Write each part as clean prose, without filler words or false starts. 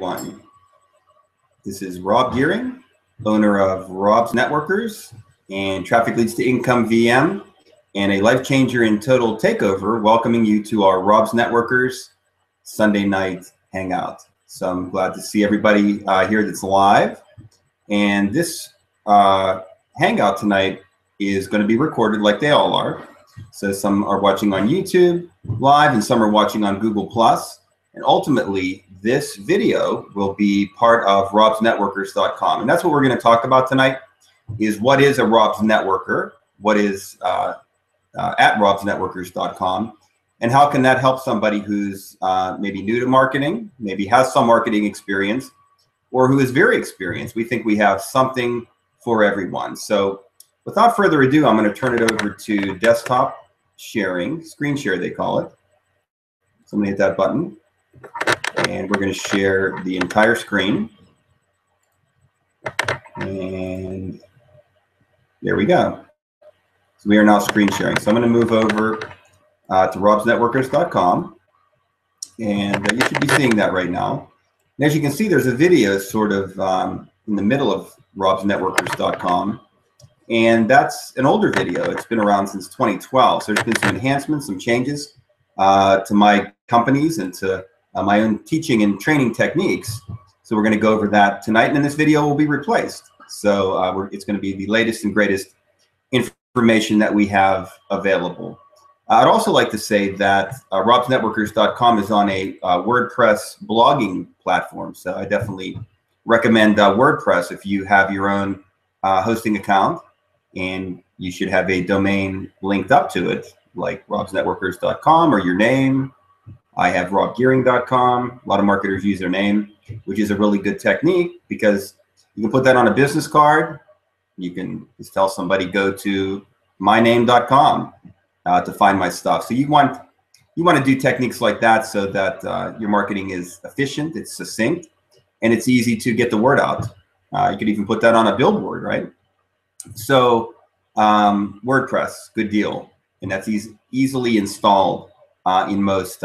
everyone. This is Rob Gearing, owner of RobsNetworkers and Trafficleads2incomevm, and a life changer in total takeover, welcoming you to our RobsNetworkers Sunday night hangout. So I'm glad to see everybody here that's live. And this hangout tonight is going to be recorded like they all are. So some are watching on YouTube live and some are watching on Google+. And ultimately, this video will be part of RobsNetworkers.com. And that's what we're going to talk about tonight, is what is a Robs Networker, what is at RobsNetworkers.com, and how can that help somebody who's maybe new to marketing, maybe has some marketing experience, or who is very experienced. We think we have something for everyone. So without further ado, I'm going to turn it over to desktop sharing, screen share they call it. So I'm going to hit that button. And we're going to share the entire screen. And there we go. So we are now screen sharing. So I'm going to move over to RobsNetworkers.com. And you should be seeing that right now. And as you can see, there's a video sort of in the middle of RobsNetworkers.com. And that's an older video. It's been around since 2012. So there's been some enhancements, some changes to my companies and to my own teaching and training techniques. So we're going to go over that tonight, and then this video will be replaced. So it's going to be the latest and greatest information that we have available. I'd also like to say that RobsNetworkers.com is on a WordPress blogging platform. So I definitely recommend WordPress if you have your own hosting account, and you should have a domain linked up to it, like RobsNetworkers.com or your name. I have robgearing.com. A lot of marketers use their name, which is a really good technique because you can put that on a business card. You can just tell somebody go to myname.com to find my stuff. So you want to do techniques like that so that your marketing is efficient, it's succinct, and it's easy to get the word out. You could even put that on a billboard, right? So WordPress, good deal, and that's easily installed in most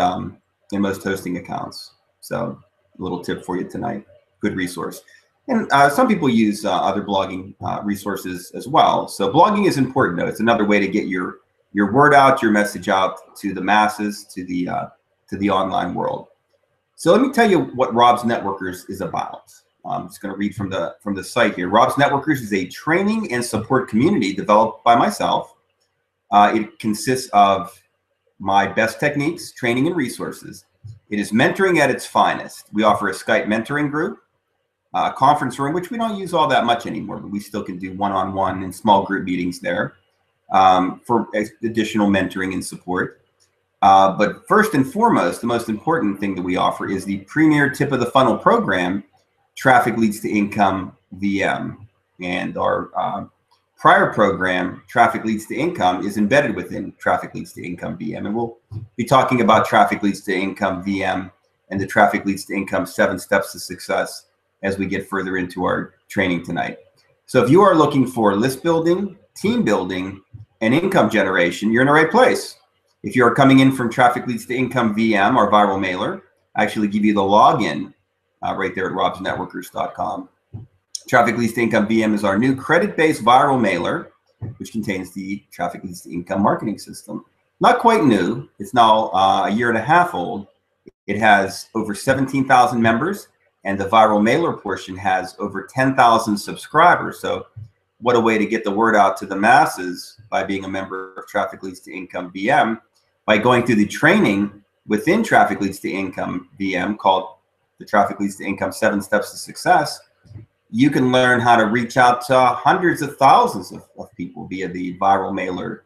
hosting accounts. So a little tip for you tonight, good resource. And some people use other blogging resources as well. So blogging is important though. It's another way to get your word out, your message out to the masses, to the online world. So let me tell you what Robs Networkers is about. I'm just going to read from the site here. Robs Networkers is a training and support community developed by myself. It consists of my best techniques, training, and resources. It is mentoring at its finest. We offer a Skype mentoring group, a conference room, which we don't use all that much anymore, but we still can do one-on-one and small group meetings there for additional mentoring and support. But first and foremost, the most important thing that we offer is the premier tip of the funnel program, Traffic Leads to Income VM. And our prior program, Traffic Leads to Income, is embedded within Traffic Leads to Income VM. And we'll be talking about Traffic Leads to Income VM and the Traffic Leads to Income 7 Steps to Success as we get further into our training tonight. So if you are looking for list building, team building, and income generation, you're in the right place. If you are coming in from Traffic Leads to Income VM, our viral mailer, I actually give you the login right there at RobsNetworkers.com. Traffic Leads to Income VM is our new credit-based viral mailer, which contains the Traffic Leads to Income marketing system. Not quite new. It's now a year and a half old. It has over 17,000 members, and the viral mailer portion has over 10,000 subscribers. So what a way to get the word out to the masses by being a member of Traffic Leads to Income VM, by going through the training within Traffic Leads to Income VM called the Traffic Leads to Income 7 Steps to Success. You can learn how to reach out to hundreds of thousands of people via the viral mailer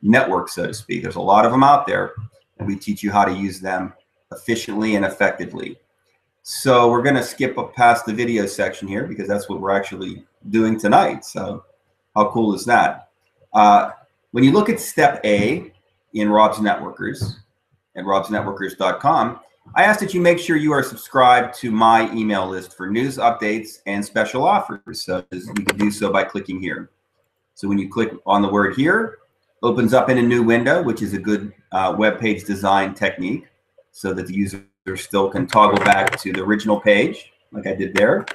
network, so to speak. There's a lot of them out there, and we teach you how to use them efficiently and effectively. So we're going to skip past the video section here because that's what we're actually doing tonight. So how cool is that? When you look at step A in Robs Networkers at RobsNetworkers.com, I ask that you make sure you are subscribed to my email list for news updates and special offers. So you can do so by clicking here. So when you click on the word here, opens up in a new window, which is a good web page design technique so that the user still can toggle back to the original page like I did there,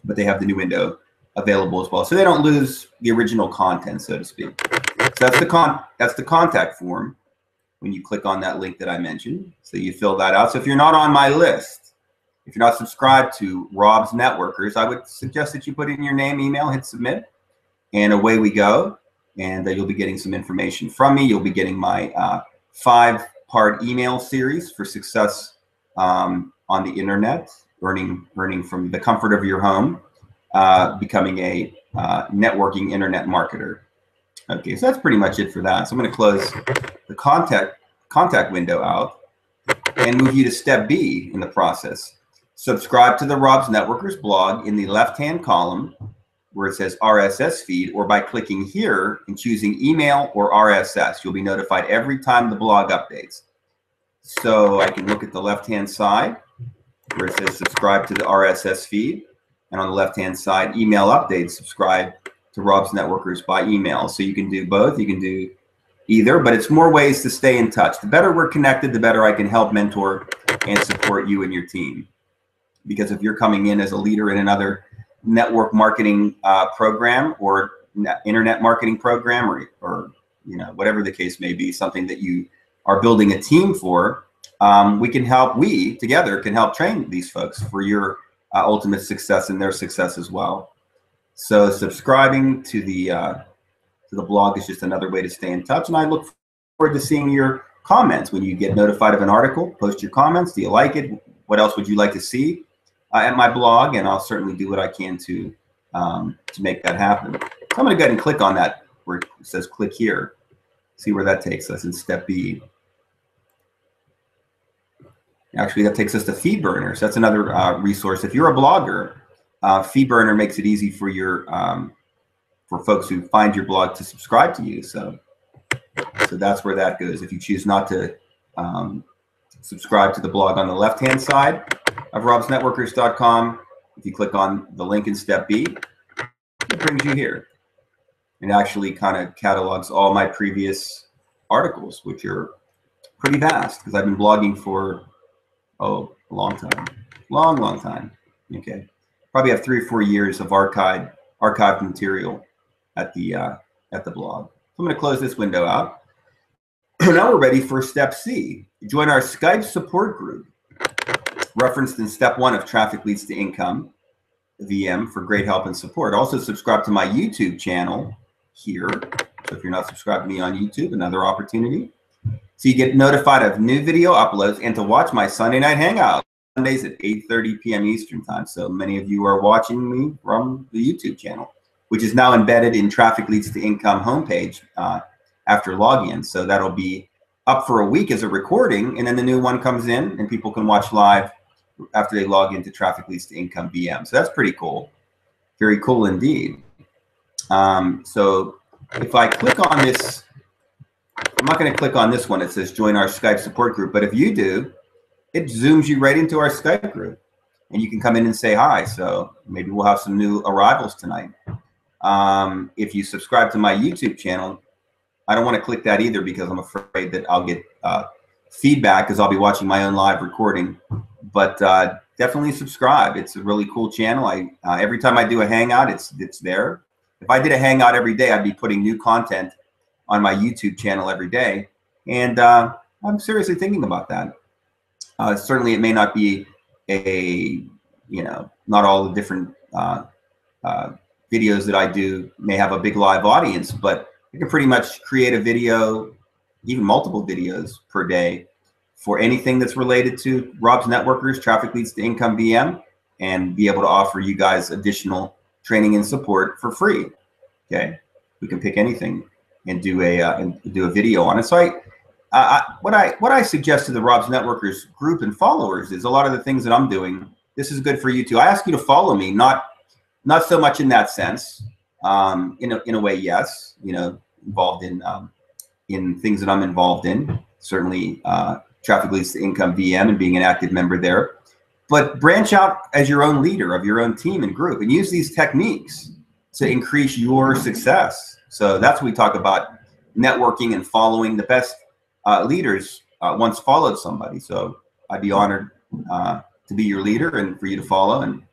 but they have the new window available as well. So they don't lose the original content, so to speak. So that's the contact form when you click on that link that I mentioned. So you fill that out. So if you're not on my list, if you're not subscribed to Rob's Networkers, I would suggest that you put in your name, email, hit submit, and away we go. And you'll be getting some information from me. You'll be getting my 5-part email series for success on the internet, earning from the comfort of your home, becoming a networking internet marketer. Okay, so that's pretty much it for that. So I'm going to close the contact window out and move you to step B in the process. Subscribe to the Rob's Networkers blog in the left-hand column where it says RSS feed, or by clicking here and choosing email or RSS. You'll be notified every time the blog updates. So I can look at the left-hand side where it says subscribe to the RSS feed, and on the left-hand side, email updates, subscribe to Rob's Networkers by email. So you can do both. You can do either, but it's more ways to stay in touch. The better we're connected, the better I can help mentor and support you and your team. Because if you're coming in as a leader in another network marketing program or internet marketing program, or whatever the case may be, something that you are building a team for, we together can help train these folks for your ultimate success and their success as well. So subscribing to the blog is just another way to stay in touch, and I look forward to seeing your comments. When you get notified of an article, post your comments. Do you like it? What else would you like to see at my blog? And I'll certainly do what I can to make that happen. So I'm going to go ahead and click on that where it says click here. See where that takes us in step B. Actually, that takes us to FeedBurner. So that's another resource. If you're a blogger, FeedBurner makes it easy for your for folks who find your blog to subscribe to you. So that's where that goes. If you choose not to subscribe to the blog on the left-hand side of RobsNetworkers.com, if you click on the link in step B, it brings you here. It actually kind of catalogs all my previous articles, which are pretty vast because I've been blogging for a long time, long time. Okay, probably have 3 or 4 years of archived material at the blog. So I'm going to close this window out. Now we're ready for step C. Join our Skype support group, referenced in step 1 of Traffic Leads to Income VM, for great help and support. Also subscribe to my YouTube channel here. So if you're not subscribed to me on YouTube, another opportunity. So you get notified of new video uploads and to watch my Sunday night hangout Sundays at 8:30 p.m. Eastern time. So many of you are watching me from the YouTube channel, which is now embedded in Traffic Leads to Income homepage after login. So that'll be up for a week as a recording, and then the new one comes in and people can watch live after they log into Traffic Leads to Income VM. So that's pretty cool. Very cool indeed. So if I click on this, I'm not going to click on this one. It says join our Skype support group, but if you do, it zooms you right into our Skype group, and you can come in and say hi. So maybe we'll have some new arrivals tonight. If you subscribe to my YouTube channel, I don't want to click that either because I'm afraid that I'll get feedback because I'll be watching my own live recording. But definitely subscribe. It's a really cool channel. Every time I do a hangout, it's there. If I did a hangout every day, I'd be putting new content on my YouTube channel every day, and I'm seriously thinking about that. Certainly, it may not be not all the different videos that I do may have a big live audience, but I can pretty much create a video, even multiple videos per day, for anything that's related to Rob's Networkers, Traffic Leads to Income VM, and be able to offer you guys additional training and support for free. Okay, we can pick anything and do a video on it. So what I suggest to the Rob's Networkers group and followers is a lot of the things that I'm doing. This is good for you too. I ask you to follow me, not so much in that sense. In a way, yes, involved in things that I'm involved in. Certainly, Traffic Leads to Income VM and being an active member there. But branch out as your own leader of your own team and group, and use these techniques to increase your success. So that's what we talk about, networking and following. The best leaders once followed somebody. So I'd be honored to be your leader and for you to follow. And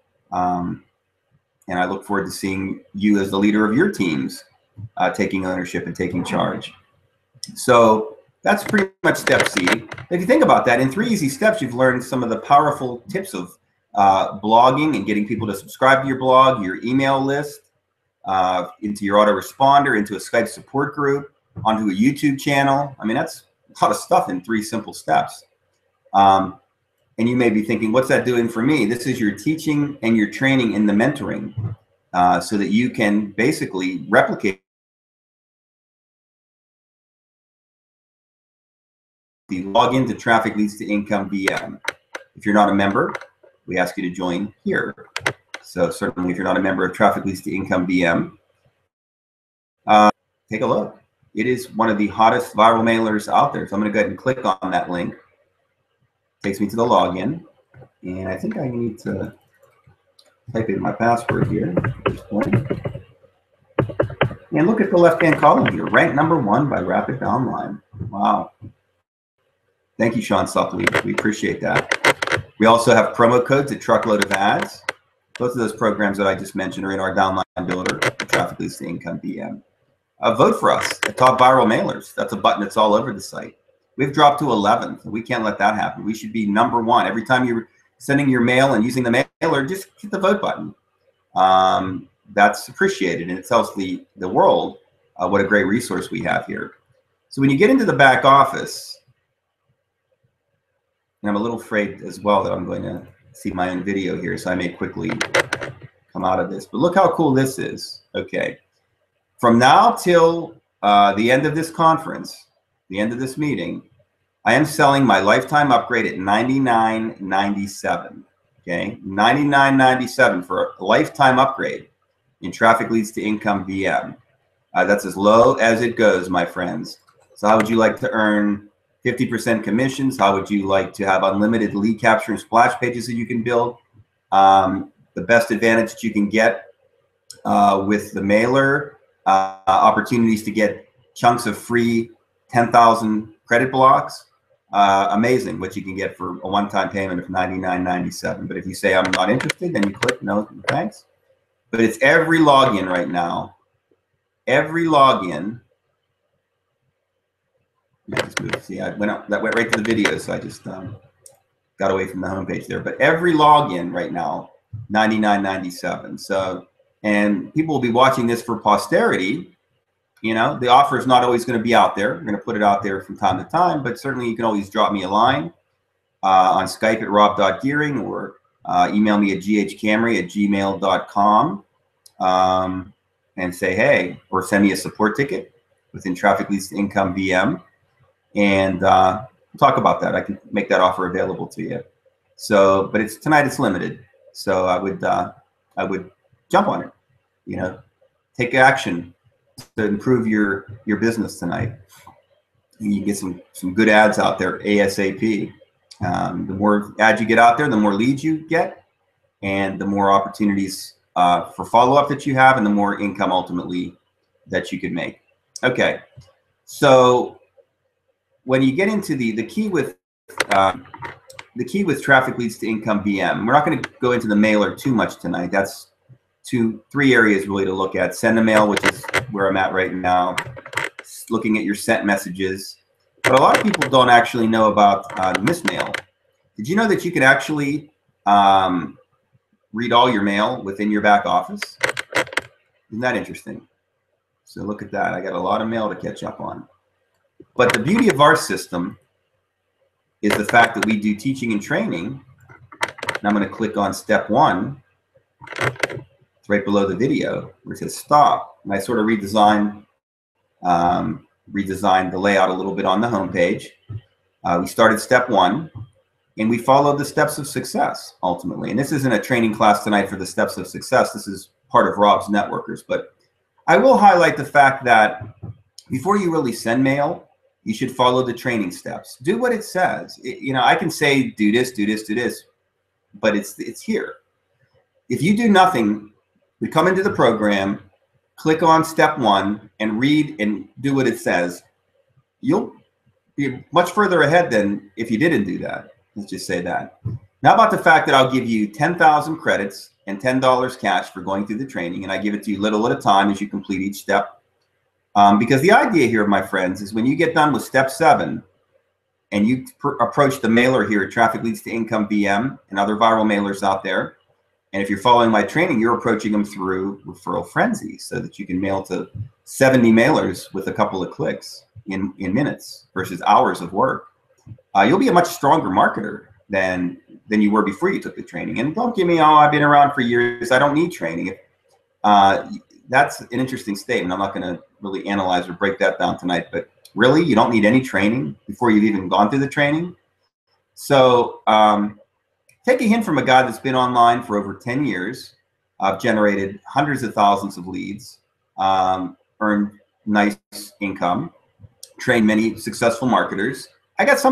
I look forward to seeing you as the leader of your teams, taking ownership and taking charge. So that's pretty much step C. If you think about that, in 3 easy steps, you've learned some of the powerful tips of blogging and getting people to subscribe to your blog, your email list, into your autoresponder, into a Skype support group, onto a YouTube channel. I mean, that's a lot of stuff in 3 simple steps. And you may be thinking, what's that doing for me? This is your teaching and your training in the mentoring, so that you can basically replicate the login to Traffic Leads to Income VM. If you're not a member, we ask you to join here. So certainly if you're not a member of Traffic Leads to Income VM, take a look. It is one of the hottest viral mailers out there. So I'm going to go ahead and click on that link. Takes me to the login. And I think I need to type in my password here. And look at the left-hand column here. Ranked #1 by Rapid Online. Wow. Thank you, Sean Suppley. We appreciate that. We also have promo codes at Truckload of Ads. Both of those programs that I just mentioned are in our downline builder, Traffic Leads to Income VM. Vote for us at Top Viral Mailers. That's a button that's all over the site. We've dropped to 11th. We can't let that happen. We should be #1. Every time you're sending your mail and using the mailer, just hit the vote button. That's appreciated, and it tells the world what a great resource we have here. So when you get into the back office, and I'm a little afraid as well that I'm going to see my own video here, so I may quickly come out of this. But look how cool this is. Okay. From now till the end of this conference, the end of this meeting, I am selling my lifetime upgrade at $99.97. Okay, $99.97 for a lifetime upgrade in Traffic Leads to Income VM. That's as low as it goes, my friends. So how would you like to earn 50% commissions? How would you like to have unlimited lead capture and splash pages that you can build? The best advantage that you can get with the mailer, opportunities to get chunks of free 10,000 credit blocks. Amazing what you can get for a one-time payment of $99.97. But if you say I'm not interested, then you click no thanks. But it's every login right now. Every login. See, I went up, that went right to the video, so I just got away from the homepage there. But every login right now, $99.97. So, and people will be watching this for posterity. You know, the offer is not always going to be out there. We're going to put it out there from time to time, but certainly you can always drop me a line on Skype at rob.gearing, or email me at ghcamry@gmail.com and say, hey, or send me a support ticket within Traffic Leads to Income VM. And we'll talk about that. I can make that offer available to you. So, but it's tonight, it's limited. So I would jump on it, you know, take action to improve your business tonight. You can get some good ads out there ASAP. The more ads you get out there, the more leads you get, and the more opportunities for follow-up that you have, and the more income ultimately that you could make. Okay, so when you get into the key with Traffic Leads to Income VM, we're not going to go into the mailer too much tonight. That's 3 areas really to look at. Send a mail, which is where I'm at right now. Looking at your sent messages. But a lot of people don't actually know about missed mail. Did you know that you can actually read all your mail within your back office? Isn't that interesting? So look at that. I got a lot of mail to catch up on. But the beauty of our system is the fact that we do teaching and training. And I'm going to click on step 1. It's right below the video where it says stop. And I sort of redesigned the layout a little bit on the homepage. We started step 1, and we followed the steps of success ultimately. And this isn't a training class tonight for the steps of success. This is part of Rob's Networkers. But I will highlight the fact that before you really send mail, you should follow the training steps. Do what it says. You know, I can say do this, do this, do this, but it's here. If you do nothing, we come into the program, click on step 1, and read and do what it says, you'll be much further ahead than if you didn't do that. Let's just say that. Now about the fact that I'll give you 10,000 credits and $10 cash for going through the training, and I give it to you little at a time as you complete each step. Because the idea here, my friends, is when you get done with step 7 and you approach the mailer here at Traffic Leads to Income VM and other viral mailers out there, and if you're following my training, you're approaching them through Referral Frenzy so that you can mail to 70 mailers with a couple of clicks in minutes versus hours of work. You'll be a much stronger marketer than you were before you took the training. And don't give me, oh, I've been around for years, I don't need training. That's an interesting statement. I'm not going to really analyze or break that down tonight, but really, you don't need any training before you've even gone through the training. So take a hint from a guy that's been online for over 10 years. I've generated hundreds of thousands of leads, earned nice income, trained many successful marketers. I got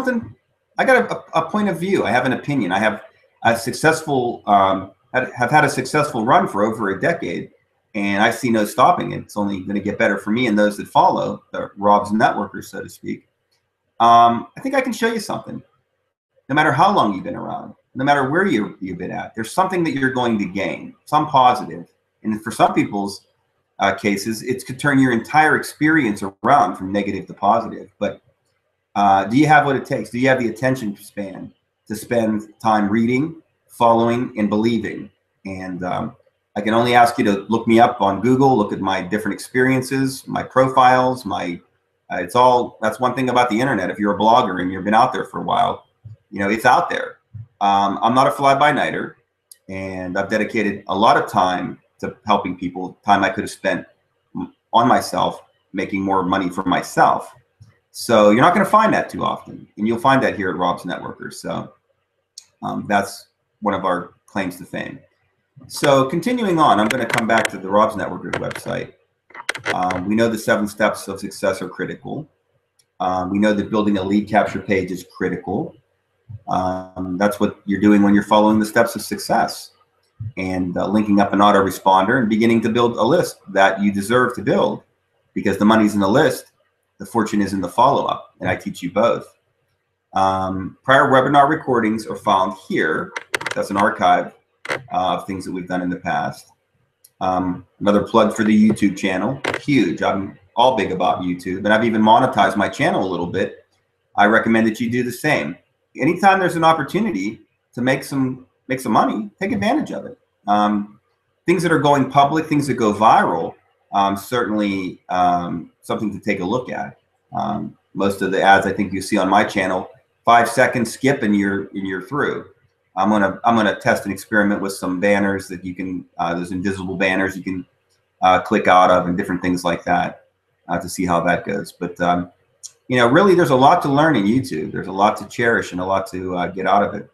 a point of view. I have an opinion. I have a successful, have had a successful run for over a decade, and I see no stopping it. It's only going to get better for me and those that follow, the Rob's networkers, so to speak. I think I can show you something. No matter how long you've been around, no matter where you've been at, there's something that you're going to gain, some positive. And for some people's cases, it could turn your entire experience around from negative to positive. But do you have what it takes? Do you have the attention span to spend time reading, following, and believing? And I can only ask you to look me up on Google, look at my different experiences, my profiles, that's one thing about the internet. If you're a blogger and you've been out there for a while, you know, it's out there. I'm not a fly-by-nighter, and I've dedicated a lot of time to helping people, time I could have spent on myself, making more money for myself. So you're not going to find that too often, and you'll find that here at Rob's Networkers. So that's one of our claims to fame. So continuing on, I'm going to come back to the Rob's Networkers website. We know the 7 steps of success are critical. We know that building a lead capture page is critical. That's what you're doing when you're following the steps of success, and linking up an autoresponder and beginning to build a list that you deserve to build, because the money's in the list, the fortune is in the follow-up, and I teach you both. Prior webinar recordings are found here. That's an archive of things that we've done in the past. Another plug for the YouTube channel, huge. I'm all big about YouTube, and I've even monetized my channel a little bit. I recommend that you do the same. Anytime there's an opportunity to make some money, take advantage of it. Things that are going public, things that go viral, certainly something to take a look at. Most of the ads I think you see on my channel, 5 seconds skip and you're through. I'm gonna test and experiment with some banners that you can, those invisible banners you can click out of, and different things like that to see how that goes. But you know, really, there's a lot to learn in YouTube. There's a lot to cherish and a lot to get out of it.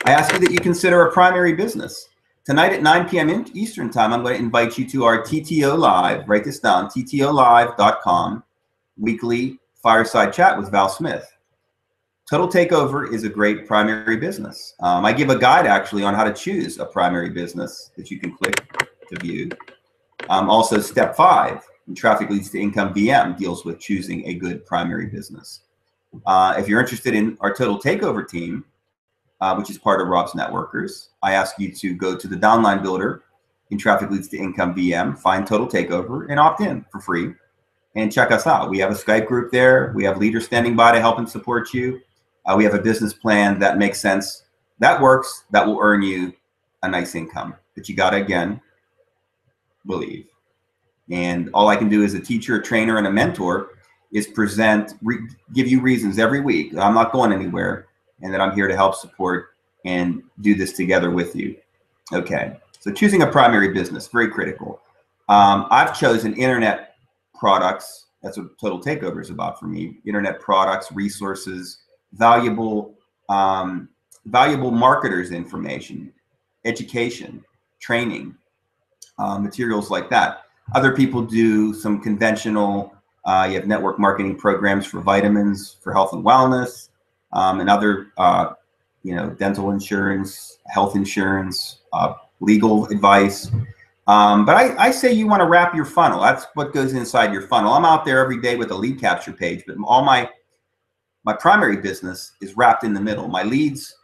I ask you that you consider a primary business. Tonight at 9 p.m. Eastern time, I'm going to invite you to our TTO Live. Write this down, ttolive.com, weekly fireside chat with Val Smith. Total Takeover is a great primary business. I give a guide actually on how to choose a primary business that you can click to view. Also, step 5 in Traffic Leads to Income VM deals with choosing a good primary business. If you're interested in our Total Takeover team, which is part of Rob's Networkers, I ask you to go to the downline builder in Traffic Leads to Income VM, find Total Takeover, and opt in for free, and check us out. We have a Skype group there. We have leaders standing by to help and support you. We have a business plan that makes sense, that works, that will earn you a nice income. But you got to, again, believe. And all I can do as a teacher, a trainer, and a mentor is give you reasons every week. I'm not going anywhere, and that I'm here to help support and do this together with you. Okay, so choosing a primary business, very critical. I've chosen internet products. That's what Total Takeover is about for me. Internet products, resources, valuable marketers information, education, training, materials like that. Other people do some conventional, you have network marketing programs for vitamins, for health and wellness, and other, you know, dental insurance, health insurance, legal advice. But I say you want to wrap your funnel. That's what goes inside your funnel. I'm out there every day with a lead capture page, but all my primary business is wrapped in the middle. My leads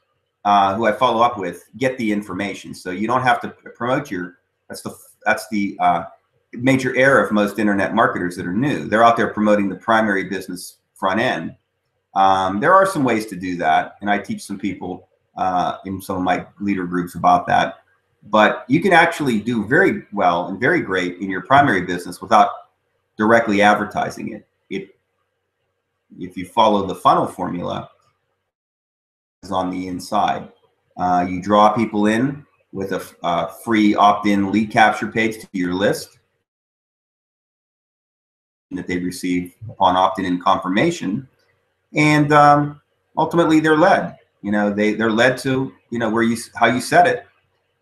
who I follow up with, get the information. So you don't have to promote your, that's the major error of most internet marketers that are new. They're out there promoting the primary business front end. There are some ways to do that, and I teach some people in some of my leader groups about that. But you can actually do very well and very great in your primary business without directly advertising it. If you follow the funnel formula, is on the inside. You draw people in with a free opt-in lead capture page to your list that they receive upon opt-in confirmation, and ultimately they're led. They're led to how you set it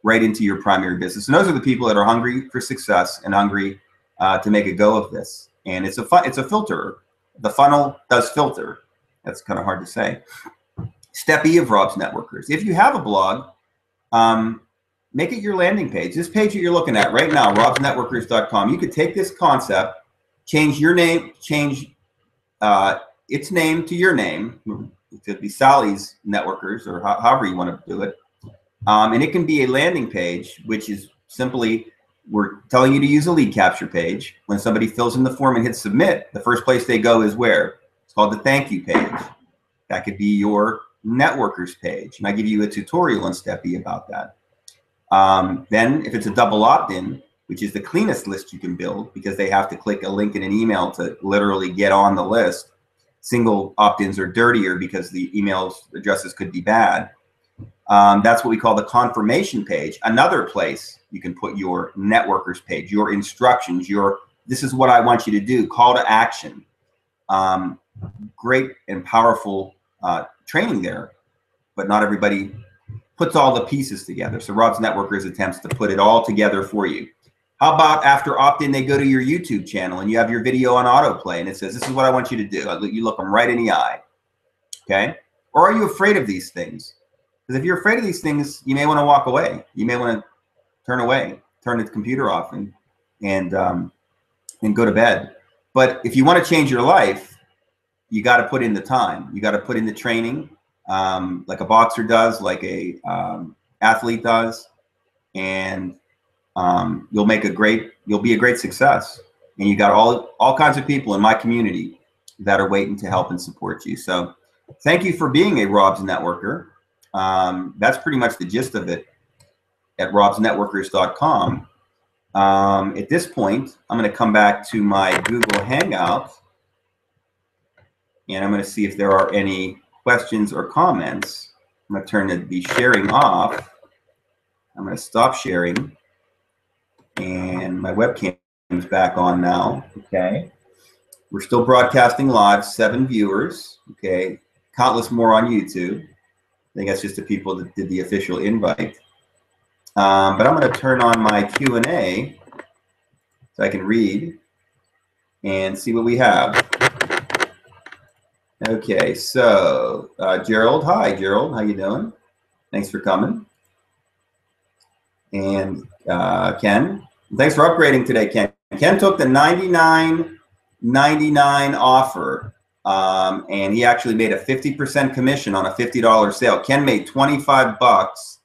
right into your primary business. And those are the people that are hungry for success and hungry to make a go of this. And it's a filter. The funnel does filter. That's kind of hard to say. Step E of Rob's Networkers. If you have a blog, make it your landing page. This page that you're looking at right now, RobsNetworkers.com, you could take this concept, change your name, change its name to your name. It could be Sally's Networkers, or however you want to do it. And it can be a landing page, which is simply, we're telling you to use a lead capture page. When somebody fills in the form and hits submit, the first place they go is where? It's called the thank you page. That could be your networkers page. And I give you a tutorial in Step E about that. Then if it's a double opt-in, which is the cleanest list you can build, because they have to click a link in an email to literally get on the list. Single opt-ins are dirtier because the email addresses could be bad. That's what we call the confirmation page. Another place you can put your networkers page, your instructions, this is what I want you to do, call to action. Great and powerful training there, but not everybody puts all the pieces together. So Rob's Networkers attempts to put it all together for you. How about after opt-in, they go to your YouTube channel and you have your video on autoplay and it says, this is what I want you to do. You look them right in the eye, okay? Or are you afraid of these things? Because if you're afraid of these things, you may want to walk away. You may want to turn away, turn the computer off and go to bed. But if you want to change your life, you got to put in the time. You got to put in the training, like a boxer does, like a athlete does, and you'll be a great success. And you got all kinds of people in my community that are waiting to help and support you. So thank you for being a Rob's Networker. That's pretty much the gist of it at RobsNetworkers.com. At this point, I'm going to come back to my Google Hangout, and I'm going to see if there are any questions or comments. I'm going to turn the sharing off. I'm going to stop sharing, and my webcam is back on now. Okay. We're still broadcasting live, 7 viewers. Okay. Countless more on YouTube. I think that's just the people that did the official invite. But I'm going to turn on my Q&A so I can read and see what we have. Okay, so Gerald, hi Gerald, how you doing? Thanks for coming. And Ken, thanks for upgrading today, Ken. Ken took the $99.99 offer, and he actually made a 50% commission on a $50 sale. Ken made 25 bucks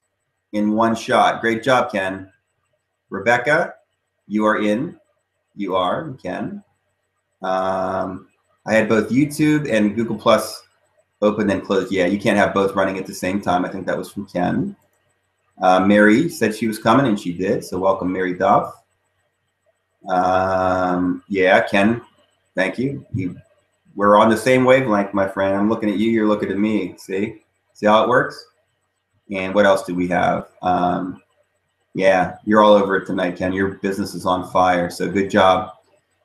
in one shot. Great job, Ken. Rebecca, you are in. You are, Ken. I had both YouTube and Google Plus open and closed. Yeah, you can't have both running at the same time. I think that was from Ken. Mary said she was coming, and she did. So welcome, Mary Duff. Yeah, Ken, thank you. We're on the same wavelength, my friend. I'm looking at you. You're looking at me. See how it works? And what else do we have? Yeah, you're all over it tonight, Ken. Your business is on fire. So good job.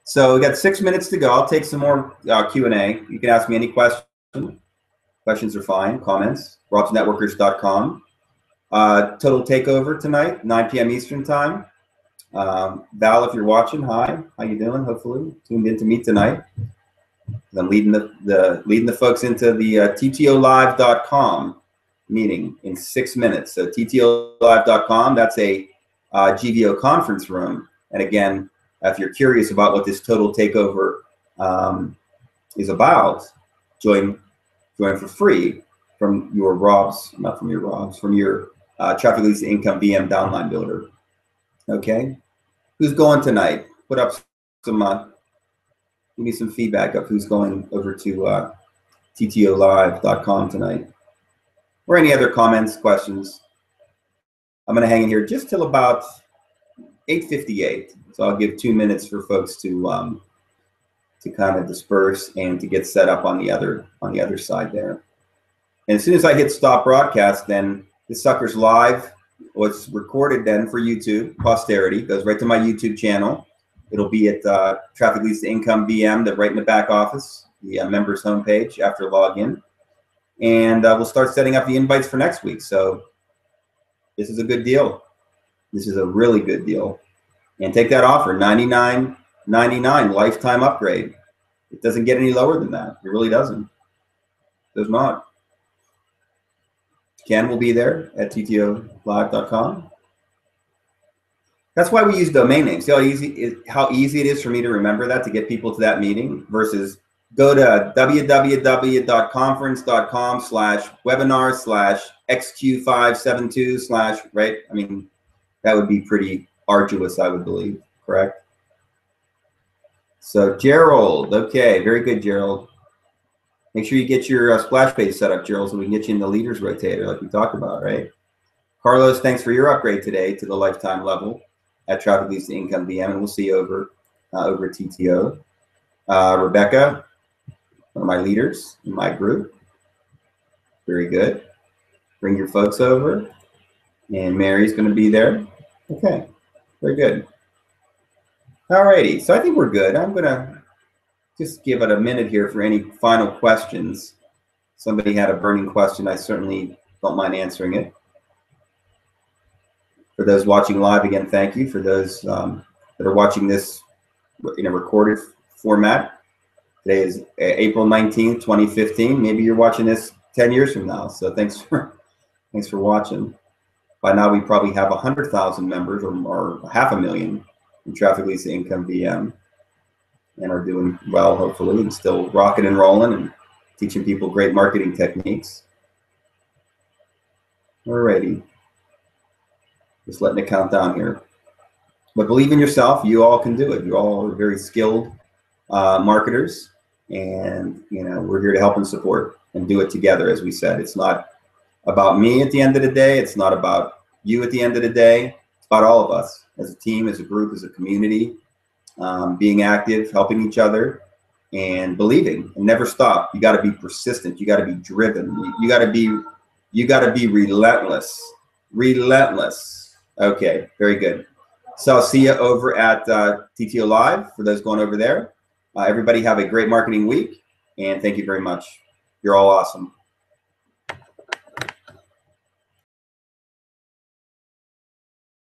So we got 6 minutes to go. I'll take some more Q&A. You can ask me any questions. Questions are fine. Comments. RobsNetworkers.com. Total takeover tonight, 9 p.m. Eastern time. Val, if you're watching, hi. How you doing? Hopefully tuned in to me tonight. I'm leading the folks into the TTOlive.com meeting in 6 minutes. So TTOlive.com. That's a GVO conference room. And again, if you're curious about what this total takeover is about, join for free. from your Robs, not from your Robs, from your Traffic Leads to Income VM downline builder. Okay, who's going tonight? Put up some, give me some feedback of who's going over to TTOlive.com tonight. Or any other comments, questions. I'm going to hang in here just till about 8:58. So I'll give 2 minutes for folks to kind of disperse and to get set up on the other side there. And as soon as I hit stop broadcast, then this sucker's live. Well, it's recorded then for YouTube posterity. Goes right to my YouTube channel. It'll be at Traffic Leads to Income VM, right in the back office, the members homepage after login. And we'll start setting up the invites for next week. So this is a good deal. This is a really good deal. And take that offer, $99.99 lifetime upgrade. It doesn't get any lower than that. It really doesn't. It does not. Ken will be there at TTOlive.com. That's why we use domain names. See how easy it is for me to remember that, to get people to that meeting, versus go to www.conference.com/webinar/xq572/ right? I mean, that would be pretty arduous, I would believe, correct? So Gerald, okay, very good, Gerald. Make sure you get your splash page set up, Gerald, so we can get you in the leaders rotator like we talked about, right? Carlos, thanks for your upgrade today to the lifetime level at Traffic Leads to Income VM, and we'll see you over at TTO. Rebecca, one of my leaders in my group. Very good. Bring your folks over. And Mary's going to be there. Okay, very good. All righty, so I think we're good. I'm going to just give it a minute here for any final questions. Somebody had a burning question. I certainly don't mind answering it. For those watching live, again, thank you. For those that are watching this in a recorded format, today is April 19th, 2015. Maybe you're watching this 10 years from now. So thanks for watching. By now, we probably have 100,000 members or 500,000 in Traffic Leads to Income VM, and are doing well, hopefully, and still rocking and rolling and teaching people great marketing techniques. Alrighty. Just letting it count down here. But believe in yourself. You all can do it. You all are very skilled marketers, and we're here to help and support and do it together. As we said, it's not about me at the end of the day. It's not about you at the end of the day. It's about all of us as a team, as a group, as a community, being active, helping each other, and believing, and never stop. You got to be persistent. You got to be driven. You got to be relentless. Relentless. Okay, very good. So I'll see you over at TTO Live for those going over there. Everybody have a great marketing week, and thank you very much. You're all awesome.